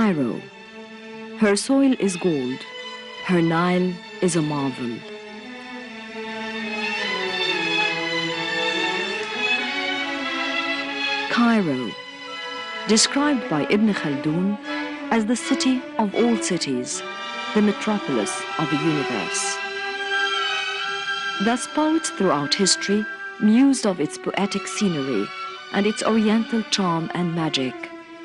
Cairo. Her soil is gold. Her Nile is a marvel. Cairo, described by Ibn Khaldun as the city of all cities, the metropolis of the universe. Thus poets throughout history mused of its poetic scenery and its oriental charm and magic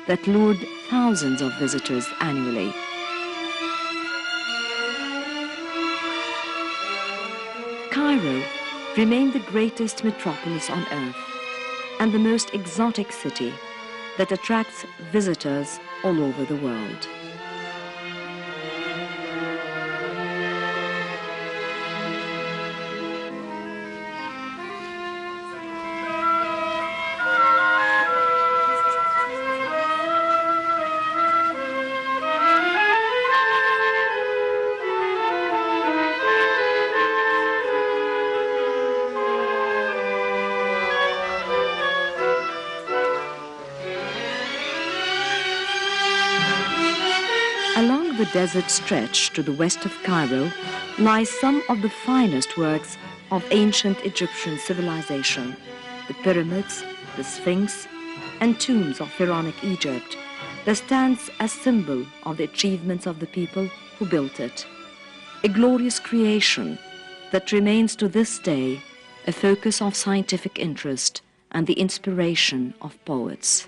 that lured thousands of visitors annually. Cairo remained the greatest metropolis on earth and the most exotic city that attracts visitors all over the world. Along the desert stretch to the west of Cairo lies some of the finest works of ancient Egyptian civilization, the pyramids, the Sphinx, and tombs of pharaonic Egypt that stands as symbol of the achievements of the people who built it. A glorious creation that remains to this day a focus of scientific interest and the inspiration of poets.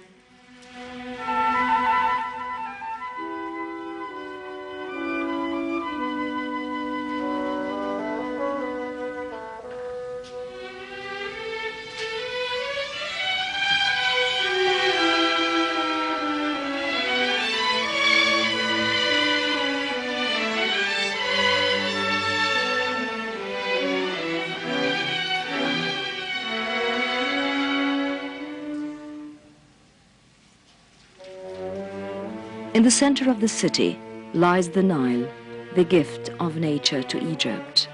In the center of the city lies the Nile, the gift of nature to Egypt.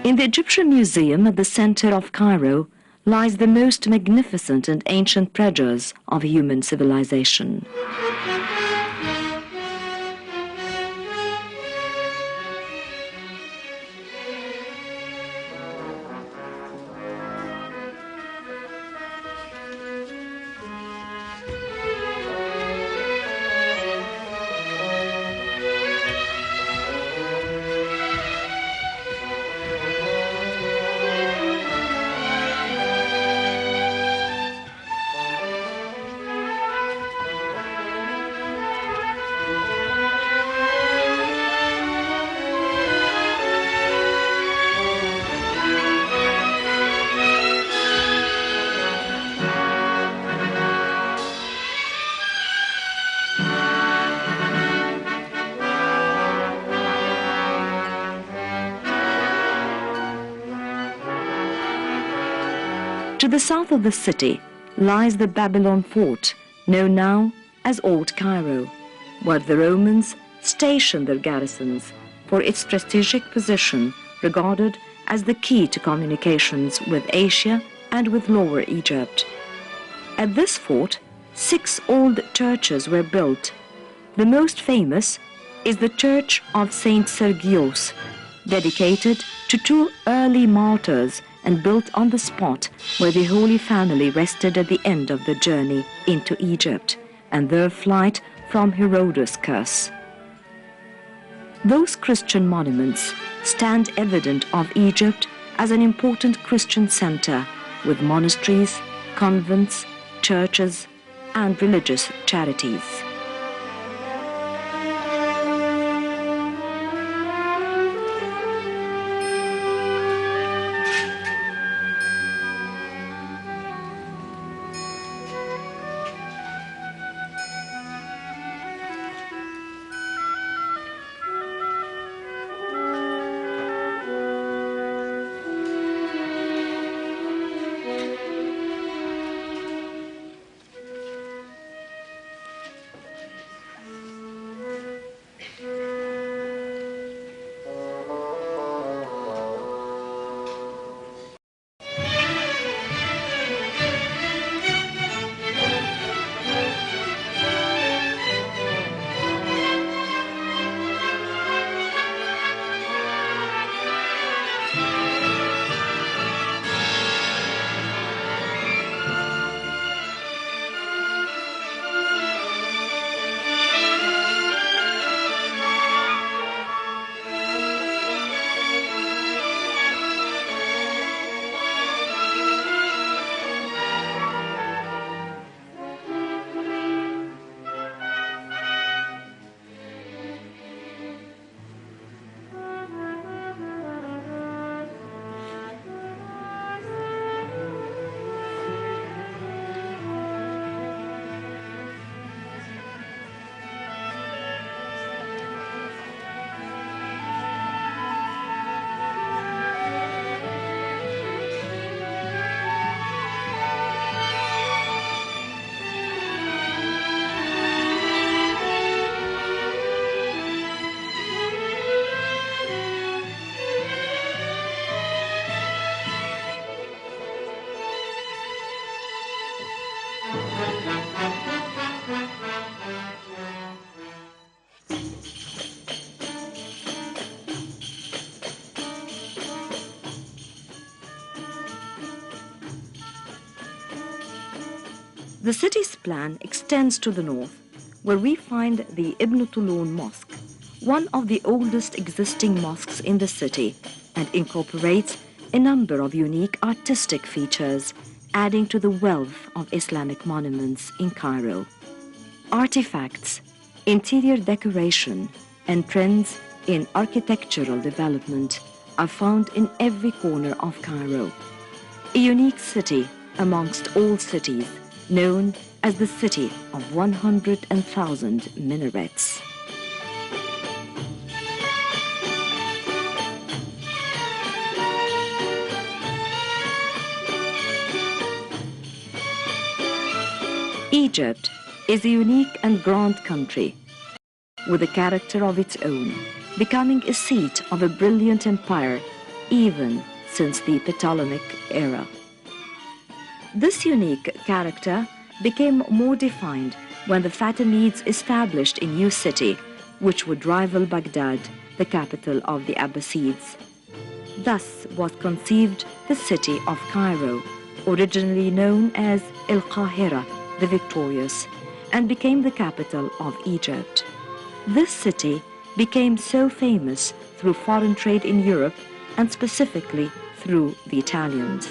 In the Egyptian Museum at the center of Cairo lies the most magnificent and ancient treasures of human civilization. To the south of the city lies the Babylon fort, known now as Old Cairo, where the Romans stationed their garrisons for its strategic position, regarded as the key to communications with Asia and with Lower Egypt. At this fort, 6 old churches were built. The most famous is the Church of Saint Sergios, dedicated to 2 early martyrs and built on the spot where the Holy Family rested at the end of their journey into Egypt and their flight from Herodes' curse. Those Christian monuments stand evident of Egypt as an important Christian center with monasteries, convents, churches, and religious charities. The city's plan extends to the north, where we find the Ibn Tulun Mosque, one of the oldest existing mosques in the city, and incorporates a number of unique artistic features, adding to the wealth of Islamic monuments in Cairo. Artifacts, interior decoration, and trends in architectural development are found in every corner of Cairo, a unique city amongst all cities, known as the City of 100,000 minarets. Egypt is a unique and grand country with a character of its own, becoming a seat of a brilliant empire even since the Ptolemaic era. This unique character became more defined when the Fatimids established a new city which would rival Baghdad, the capital of the Abbasids. Thus was conceived the city of Cairo, originally known as El-Qahira, the Victorious, and became the capital of Egypt. This city became so famous through foreign trade in Europe and specifically through the Italians.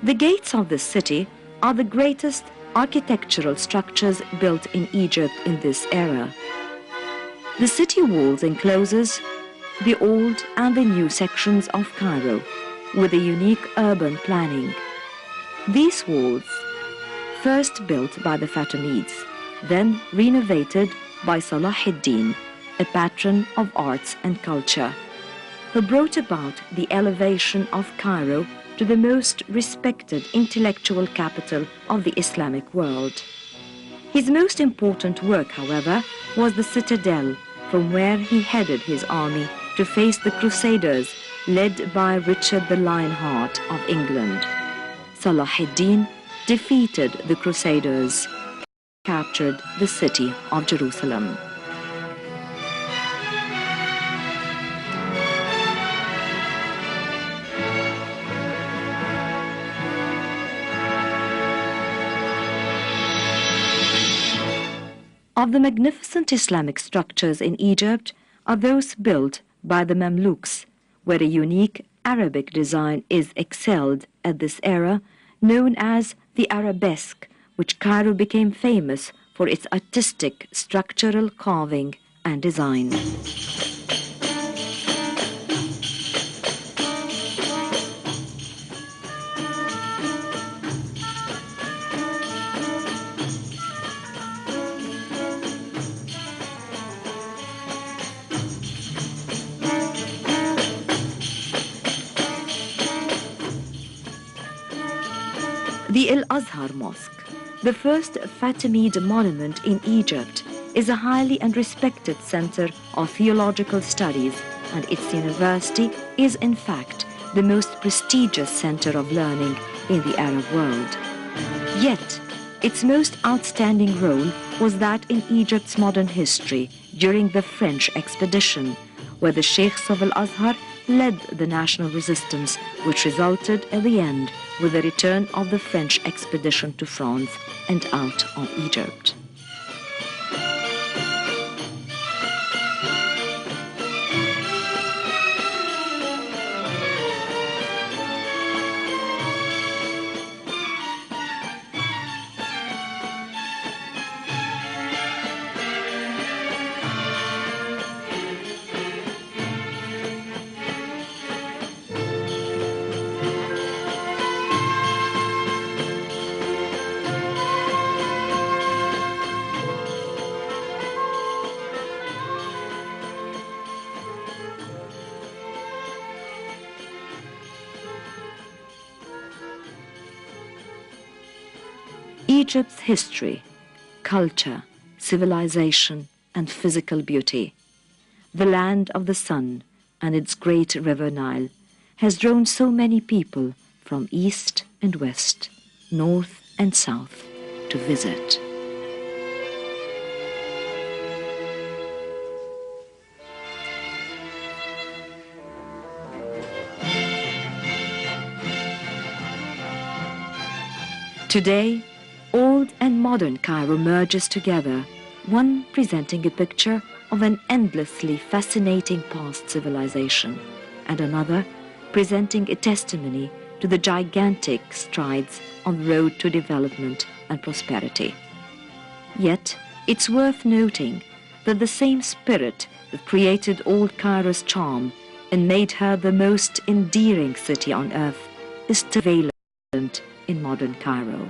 The gates of the city are the greatest architectural structures built in Egypt in this era. The city walls encloses the old and the new sections of Cairo with a unique urban planning. These walls, first built by the Fatimids, then renovated by Salah ad-Din, a patron of arts and culture, who brought about the elevation of Cairo to the most respected intellectual capital of the Islamic world. His most important work, however, was the citadel, from where he headed his army to face the Crusaders led by Richard the Lionheart of England. Salah ad-Din defeated the Crusaders, captured the city of Jerusalem. Of the magnificent Islamic structures in Egypt are those built by the Mamluks, where a unique Arabic design is excelled at this era, known as the arabesque, which Cairo became famous for its artistic structural carving and design. The Al-Azhar Mosque, the first Fatimid monument in Egypt, is a highly and respected center of theological studies, and its university is in fact the most prestigious center of learning in the Arab world. Yet, its most outstanding role was that in Egypt's modern history during the French expedition, where the Sheikhs of Al-Azhar led the national resistance, which resulted at the end with the return of the French expedition to France and out of Egypt. Egypt's history, culture, civilization, and physical beauty, the land of the sun and its great river Nile, has drawn so many people from east and west, north and south to visit. Today, old and modern Cairo merges together, one presenting a picture of an endlessly fascinating past civilization, and another presenting a testimony to the gigantic strides on the road to development and prosperity. Yet, it's worth noting that the same spirit that created old Cairo's charm and made her the most endearing city on earth is still prevalent in modern Cairo.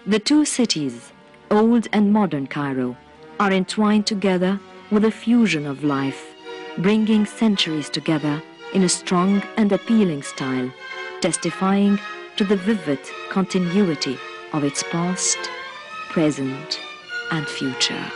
The two cities, old and modern Cairo, are entwined together with a fusion of life, bringing centuries together in a strong and appealing style, testifying to the vivid continuity of its past, present, and future.